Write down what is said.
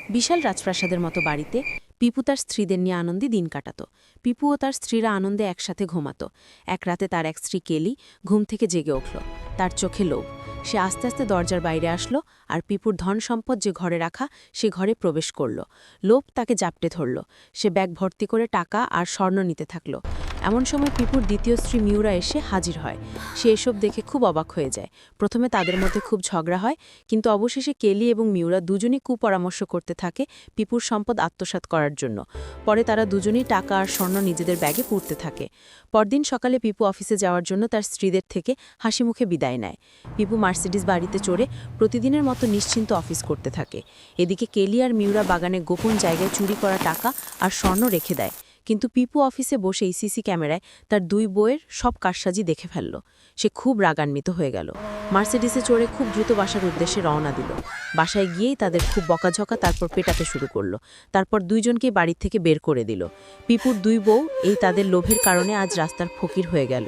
বিশাল রাজপ্রাসাদের মতো বাড়িতে পিপু তার স্ত্রীদের নিয়ে আনন্দে দিন কাটাত। পিপু ও তার স্ত্রীরা আনন্দে একসাথে ঘুমাত। এক রাতে তার এক স্ত্রী কেলি ঘুম থেকে জেগে উঠল। তার চোখে লোভ। সে আস্তে আস্তে দরজার বাইরে আসলো আর পিপুর ধন সম্পদ যে ঘরে রাখা সে ঘরে প্রবেশ করল। লোভ তাকে জাপটে ধরল। সে ব্যাগ ভর্তি করে টাকা আর স্বর্ণ নিতে থাকল। এমন সময় পিপুর দ্বিতীয় স্ত্রী মিউরা এসে হাজির হয়। সে এসব দেখে খুব অবাক হয়ে যায়। প্রথমে তাদের মধ্যে খুব ঝগড়া হয়, কিন্তু অবশেষে কেলি এবং মিউরা দুজনই কুপরামর্শ করতে থাকে পিপুর সম্পদ আত্মসাৎ করার জন্য। পরে তারা দুজনেই টাকা আর স্বর্ণ নিজেদের ব্যাগে পুরতে থাকে। পরদিন সকালে পিপু অফিসে যাওয়ার জন্য তার স্ত্রীদের থেকে হাসি মুখে বিদায় নেয়। পিপু মার্সিডিজ বাড়িতে চড়ে প্রতিদিনের মতো নিশ্চিন্ত অফিস করতে থাকে। এদিকে কেলি আর মিউরা বাগানে গোপন জায়গায় চুরি করা টাকা আর স্বর্ণ রেখে দেয়। কিন্তু পিপু অফিসে বসেই সিসি ক্যামেরায় তার দুই বউয়ের সব কারসাজি দেখে ফেলল। সে খুব রাগান্বিত হয়ে গেল। মার্সিডিসে চড়ে খুব দ্রুত বাসার উদ্দেশ্যে রওনা দিল। বাসায় গিয়েই তাদের খুব বকাঝকা, তারপর পেটাতে শুরু করল। তারপর দুইজনকেই বাড়ির থেকে বের করে দিল। পিপুর দুই বউ এই তাদের লোভের কারণে আজ রাস্তার ফকির হয়ে গেল।